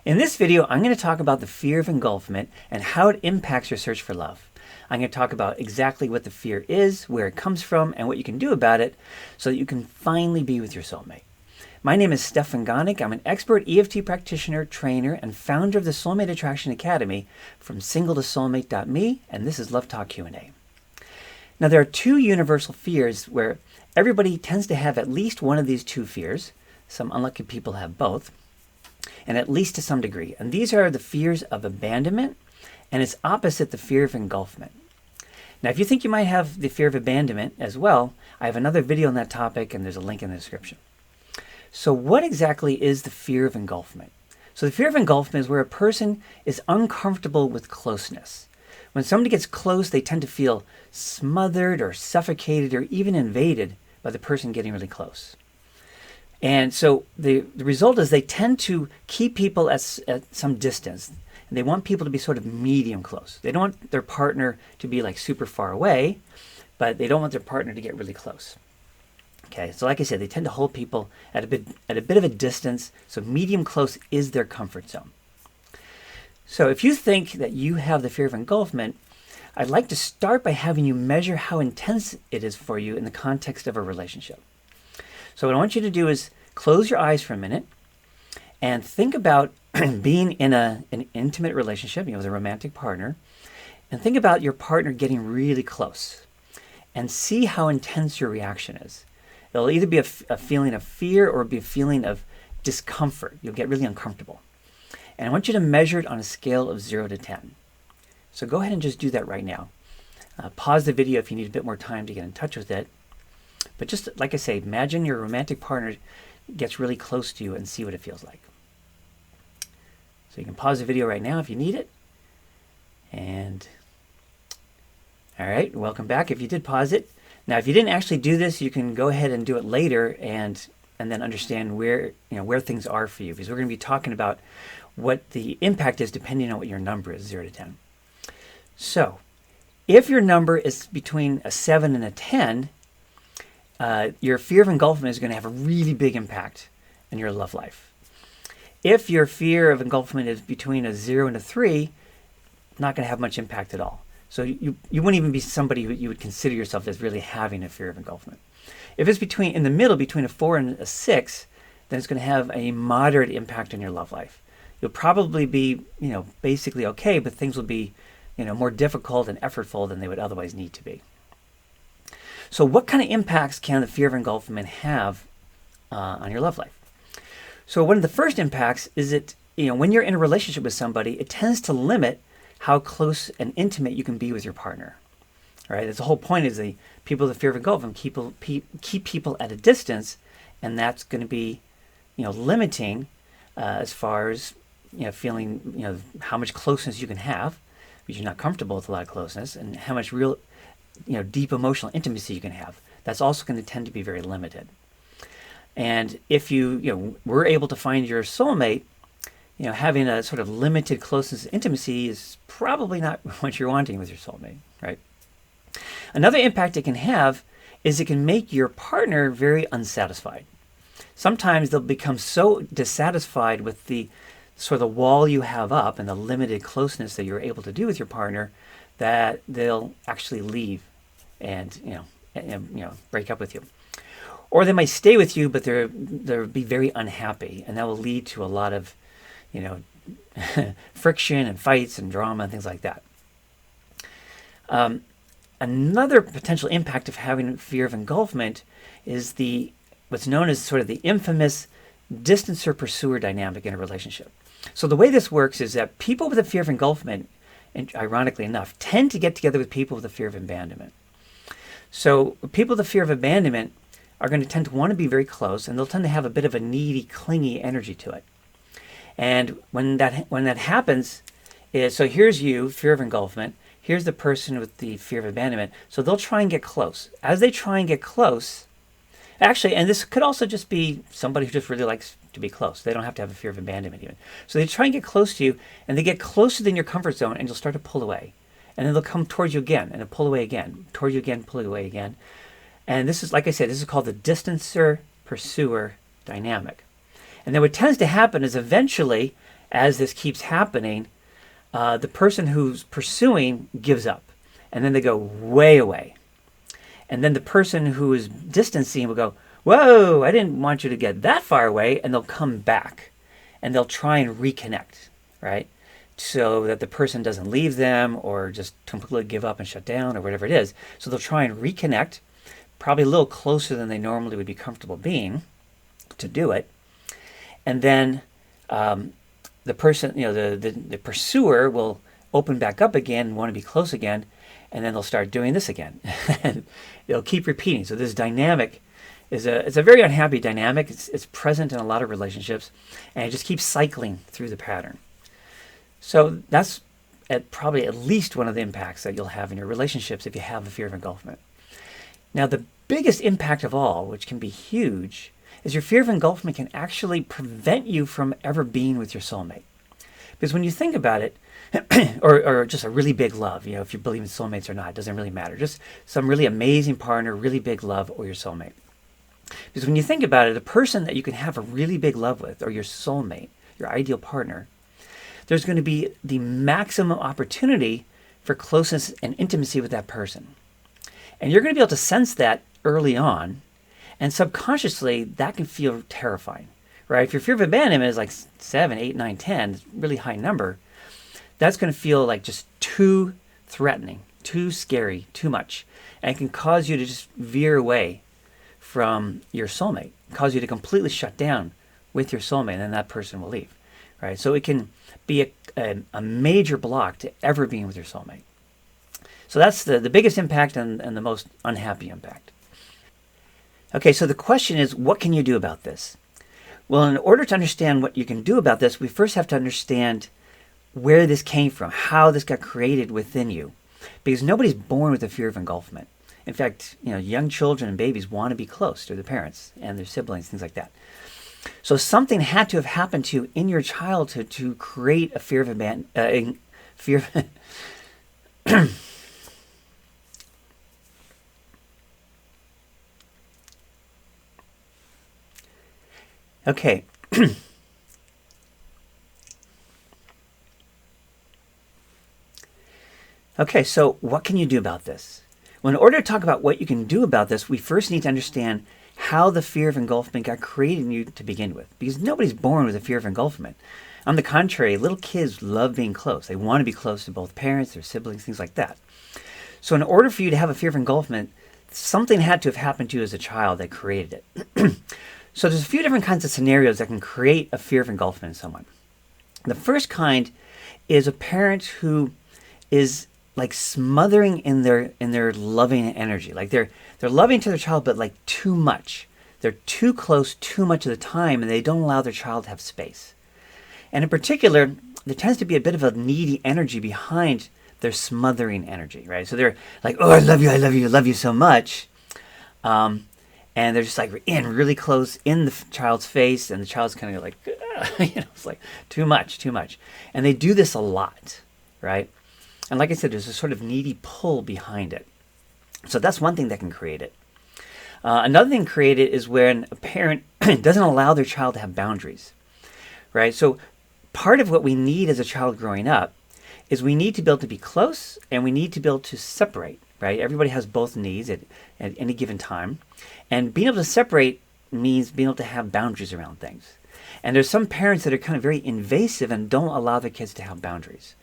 In this video, I'm going to talk about the fear of engulfment and how it impacts your search for love. I'm going to talk about exactly what the fear is, where it comes from, and what you can do about it so that you can finally be with your soulmate. My name is Stefan Gonik. I'm an expert EFT practitioner, trainer, and founder of the Soulmate Attraction Academy from singletosoulmate.me, and this is Love Talk Q&A. Now, there are two universal fears where everybody tends to have at least one of these two fears. Some unlucky people have both, and at least to some degree. And these are the fears of abandonment, and its opposite, the fear of engulfment. Now, if you think you might have the fear of abandonment as well, I have another video on that topic, and there's a link in the description. So what exactly is the fear of engulfment? So the fear of engulfment is where a person is uncomfortable with closeness. When somebody gets close, they tend to feel smothered or suffocated or even invaded by the person getting really close. And so the result is they tend to keep people at some distance. And they want people to be sort of medium close. They don't want their partner to be like super far away, but they don't want their partner to get really close. Okay, so like I said, they tend to hold people at a bit of a distance, so medium close is their comfort zone. So if you think that you have the fear of engulfment, I'd like to start by having you measure how intense it is for you in the context of a relationship. So what I want you to do is close your eyes for a minute and think about being in an intimate relationship, with a romantic partner, and think about your partner getting really close and see how intense your reaction is. It'll either be a feeling of fear or be a feeling of discomfort. You'll get really uncomfortable. And I want you to measure it on a scale of 0 to 10. So go ahead and just do that right now. Pause the video if you need a bit more time to get in touch with it. But just like I say, imagine your romantic partner gets really close to you and see what it feels like. So you can pause the video right now if you need it. And all right, welcome back if you did pause it. Now, if you didn't actually do this, you can go ahead and do it later and then understand where things are for you, because we're going to be talking about what the impact is depending on what your number is, 0 to 10. So if your number is between a 7 and a 10, your fear of engulfment is going to have a really big impact in your love life. If your fear of engulfment is between a 0 and a 3, not going to have much impact at all. So you wouldn't even be somebody who you would consider yourself as really having a fear of engulfment. If it's in the middle, between a 4 and a 6, then it's going to have a moderate impact on your love life. You'll probably be, basically okay, but things will be, more difficult and effortful than they would otherwise need to be. So what kind of impacts can the fear of engulfment have on your love life? So one of the first impacts is that, when you're in a relationship with somebody, it tends to limit how close and intimate you can be with your partner. All right, that's the whole point, is the people with the fear of engulfment keep people at a distance, and that's going to be, limiting as far as, feeling, how much closeness you can have, because you're not comfortable with a lot of closeness, and how much real, deep emotional intimacy you can have. That's also going to tend to be very limited. And if you, were able to find your soulmate, having a sort of limited closeness and intimacy is probably not what you're wanting with your soulmate, right? Another impact it can have is it can make your partner very unsatisfied. Sometimes they'll become so dissatisfied with the sort of the wall you have up and the limited closeness that you're able to do with your partner that they'll actually leave and break up with you. Or they might stay with you, but they'll be very unhappy, and that will lead to a lot of friction and fights and drama and things like that. Another potential impact of having fear of engulfment is what's known as sort of the infamous distancer-pursuer dynamic in a relationship. So the way this works is that people with a fear of engulfment, and ironically enough, tend to get together with people with a fear of abandonment. So people with a fear of abandonment are going to tend to want to be very close, and they'll tend to have a bit of a needy, clingy energy to it. And when that happens, so here's you, fear of engulfment. Here's the person with the fear of abandonment. So they'll try and get close. As they try and get close, actually, and this could also just be somebody who just really likes to be close. They don't have to have a fear of abandonment even. So they try and get close to you, and they get closer than your comfort zone, and you'll start to pull away. And then they'll come towards you again, and they'll pull away again, towards you again, pull away again. And this is, like I said, this is called the distancer-pursuer dynamic. And then what tends to happen is eventually, as this keeps happening, the person who's pursuing gives up, and then they go way away. And then the person who is distancing will go, whoa, I didn't want you to get that far away, and they'll come back, and they'll try and reconnect, right? So that the person doesn't leave them or just completely give up and shut down or whatever it is. So they'll try and reconnect, probably a little closer than they normally would be comfortable being to do it. And then the person, the pursuer will open back up again and want to be close again, and then they'll start doing this again. And it'll keep repeating. So this dynamic it's a very unhappy dynamic. It's present in a lot of relationships, and it just keeps cycling through the pattern. So that's probably at least one of the impacts that you'll have in your relationships if you have the fear of engulfment. Now, the biggest impact of all, which can be huge, is your fear of engulfment can actually prevent you from ever being with your soulmate. Because when you think about it, or just a really big love, if you believe in soulmates or not, it doesn't really matter. Just some really amazing partner, really big love, or your soulmate. Because when you think about it, the person that you can have a really big love with, or your soulmate, your ideal partner, there's going to be the maximum opportunity for closeness and intimacy with that person. And you're going to be able to sense that early on, and subconsciously that can feel terrifying, right? If your fear of abandonment is like 7, 8, 9, 10, really high number, that's going to feel like just too threatening, too scary, too much. And it can cause you to just veer away from your soulmate, cause you to completely shut down with your soulmate, and then that person will leave, right? So it can be a major block to ever being with your soulmate. So that's the biggest impact and the most unhappy impact. Okay, so the question is, what can you do about this? Well, in order to understand what you can do about this, we first have to understand where this came from, how this got created within you. Because nobody's born with a fear of engulfment. In fact, young children and babies want to be close to their parents and their siblings, things like that. So something had to have happened to you in your childhood to create a fear of abandonment. Okay. Okay, so what can you do about this? Well, in order to talk about what you can do about this, we first need to understand how the fear of engulfment got created in you to begin with. Because nobody's born with a fear of engulfment. On the contrary, little kids love being close. They want to be close to both parents, their siblings, things like that. So in order for you to have a fear of engulfment, something had to have happened to you as a child that created it. So there's a few different kinds of scenarios that can create a fear of engulfment in someone. The first kind is a parent who is like smothering in their loving energy. Like they're loving to their child, but like too much. They're too close too much of the time, and they don't allow their child to have space. And in particular, there tends to be a bit of a needy energy behind their smothering energy, right? So they're like, oh, I love you, I love you so much. And they're just like in really close in the child's face, and the child's kind of like, it's like too much. And they do this a lot, right? And like I said, there's a sort of needy pull behind it. So that's one thing that can create it. Another thing created is when a parent doesn't allow their child to have boundaries, right? So part of what we need as a child growing up is we need to be able to be close, and we need to be able to separate, right? Everybody has both needs at any given time. And being able to separate means being able to have boundaries around things. And there's some parents that are kind of very invasive and don't allow their kids to have boundaries,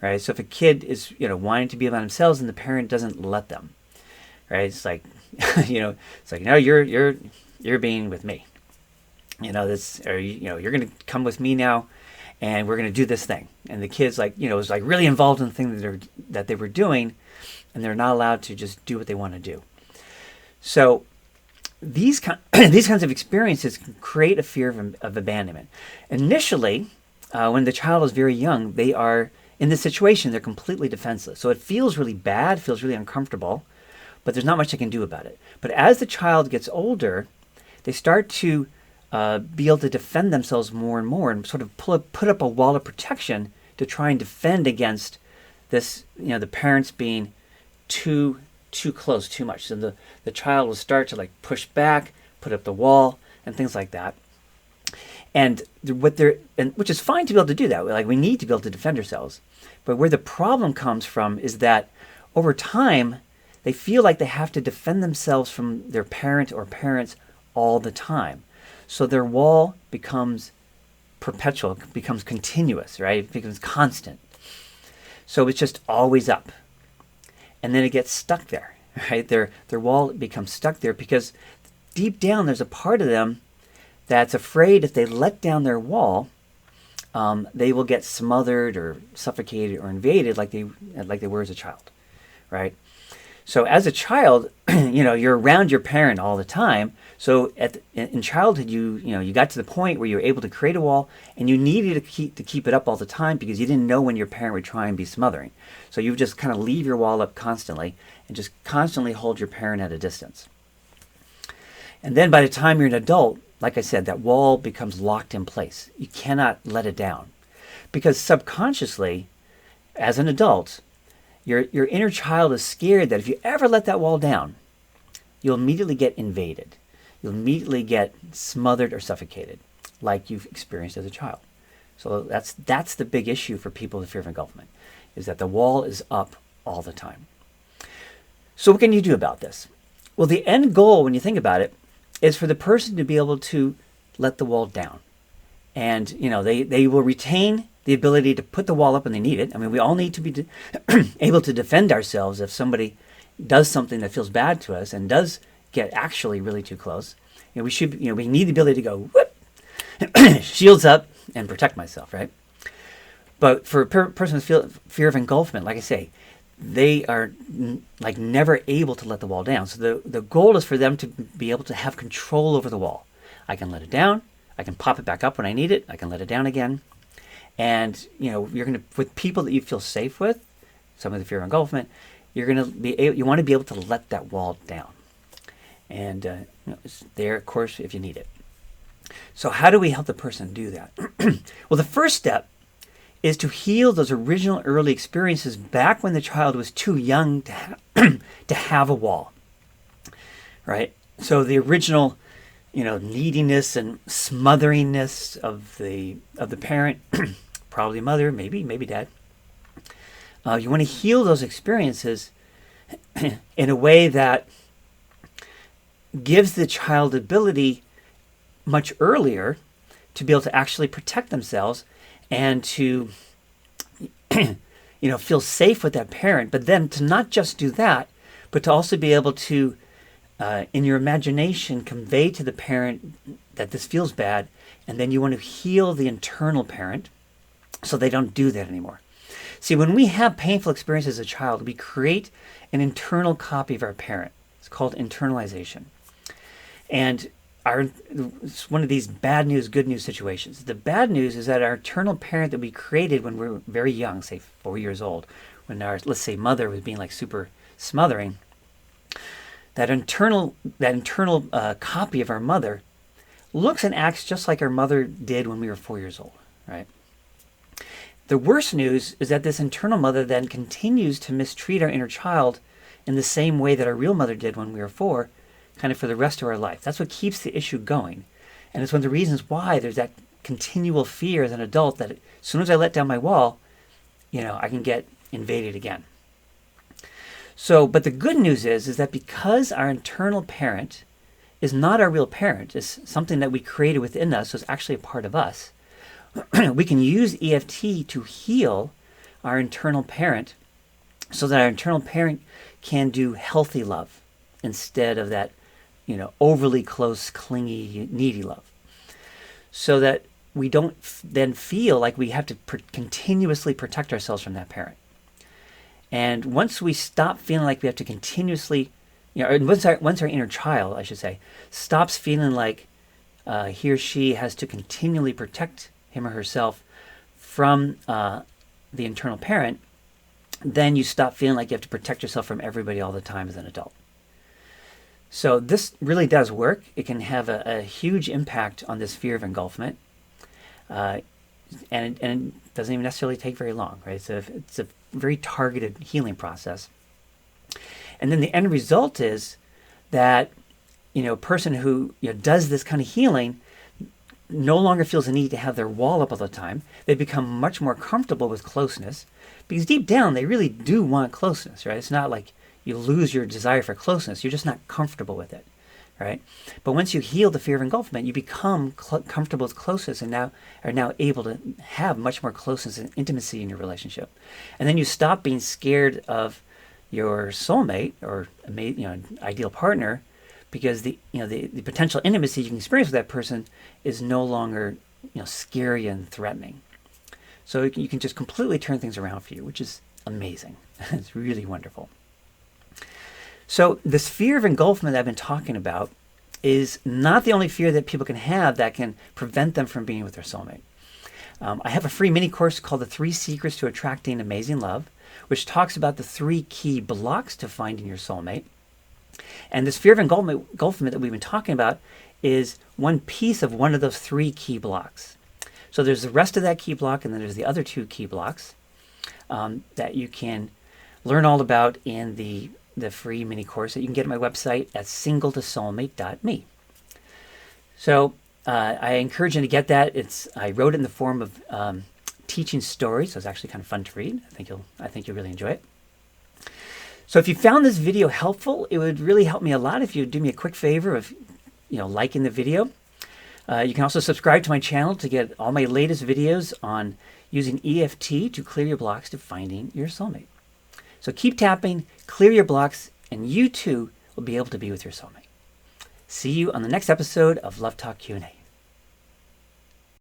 right? So if a kid is, wanting to be by themselves and the parent doesn't let them, right? It's like, it's like, no, you're being with me. You're going to come with me now, and we're going to do this thing. And the kid's like, is like really involved in the thing that they were doing, and they're not allowed to just do what they want to do. So these kinds of experiences can create a fear of abandonment. Initially, when the child is very young, they are in this situation, they're completely defenseless. So it feels really bad, feels really uncomfortable, but there's not much they can do about it. But as the child gets older, they start to be able to defend themselves more and more, and sort of put up a wall of protection to try and defend against this, the parents being too close, too much. So the child will start to like push back, put up the wall, and things like that. And which is fine to be able to do that. Like, we need to be able to defend ourselves. But where the problem comes from is that over time, they feel like they have to defend themselves from their parent or parents all the time. So their wall becomes perpetual, becomes continuous, right? It becomes constant. So it's just always up. And then it gets stuck there, right? Their wall becomes stuck there because deep down there's a part of them that's afraid if they let down their wall, they will get smothered or suffocated or invaded like they were as a child, right? So as a child, you're around your parent all the time. So in childhood, you got to the point where you were able to create a wall, and you needed to keep it up all the time because you didn't know when your parent would try and be smothering. So you just kind of leave your wall up constantly and just constantly hold your parent at a distance. And then by the time you're an adult, like I said, that wall becomes locked in place. You cannot let it down. Because subconsciously, as an adult, your inner child is scared that if you ever let that wall down, you'll immediately get invaded. You'll immediately get smothered or suffocated, like you've experienced as a child. So that's the big issue for people with fear of engulfment, is that the wall is up all the time. So what can you do about this? Well, the end goal, when you think about it, is for the person to be able to let the wall down. And, they will retain the ability to put the wall up when they need it. I mean, we all need to be able to defend ourselves if somebody does something that feels bad to us and does get actually really too close. We need the ability to go, whoop, shields up and protect myself, right? But for a person with fear of engulfment, like I say, they are like never able to let the wall down. So the goal is for them to be able to have control over the wall. I can let it down. I can pop it back up when I need it. I can let it down again. And, you're going to, with people that you feel safe with, some of the fear of engulfment, you want to be able to let that wall down. And it's there, of course, if you need it. So how do we help the person do that? Well, the first step is to heal those original early experiences back when the child was too young to have a wall, right? So the original, neediness and smotheringness of the parent, probably mother, maybe dad. You want to heal those experiences in a way that gives the child ability much earlier to be able to actually protect themselves and to feel safe with that parent, but then to not just do that, but to also be able to in your imagination convey to the parent that this feels bad, and then you want to heal the internal parent so they don't do that anymore. See, when we have painful experiences as a child, we create an internal copy of our parent. It's called internalization. And it's one of these bad news, good news situations. The bad news is that our internal parent that we created when we were very young, say 4 years old, when our, let's say, mother was being like super smothering, that internal copy of our mother looks and acts just like our mother did when we were 4 years old, right? The worst news is that this internal mother then continues to mistreat our inner child in the same way that our real mother did when we were 4, kind of for the rest of our life. That's what keeps the issue going. And it's one of the reasons why there's that continual fear as an adult that as soon as I let down my wall, I can get invaded again. So, but the good news is that because our internal parent is not our real parent, it's something that we created within us, so it's actually a part of us, we can use EFT to heal our internal parent so that our internal parent can do healthy love instead of that, overly close, clingy, needy love. So that we don't then feel like we have to continuously protect ourselves from that parent. And once we stop feeling like we have to continuously, once our inner child, I should say, stops feeling like he or she has to continually protect him or herself from the internal parent, then you stop feeling like you have to protect yourself from everybody all the time as an adult. So this really does work. It can have a huge impact on this fear of engulfment. And it doesn't even necessarily take very long, right? It's a very targeted healing process. And then the end result is that, a person who does this kind of healing no longer feels the need to have their wall up all the time. They become much more comfortable with closeness because deep down they really do want closeness, right? It's not like you lose your desire for closeness. You're just not comfortable with it, right? But once you heal the fear of engulfment, you become comfortable with closeness and now are now able to have much more closeness and intimacy in your relationship. And then you stop being scared of your soulmate or ideal partner, because the potential intimacy you can experience with that person is no longer scary and threatening. So you can just completely turn things around for you, which is amazing. It's really wonderful. So this fear of engulfment that I've been talking about is not the only fear that people can have that can prevent them from being with their soulmate. I have a free mini course called The 3 Secrets to Attracting Amazing Love, which talks about the 3 key blocks to finding your soulmate. And this fear of engulfment that we've been talking about is one piece of one of those 3 key blocks. So there's the rest of that key block, and then there's the other 2 key blocks that you can learn all about in the free mini course that you can get at my website at singletosoulmate.me. So I encourage you to get that. I wrote it in the form of teaching stories, so it's actually kind of fun to read. I think you'll really enjoy it. So if you found this video helpful, it would really help me a lot if you do me a quick favor of liking the video. You can also subscribe to my channel to get all my latest videos on using EFT to clear your blocks to finding your soulmate. So keep tapping, clear your blocks, and you too will be able to be with your soulmate. See you on the next episode of Love Talk Q&A.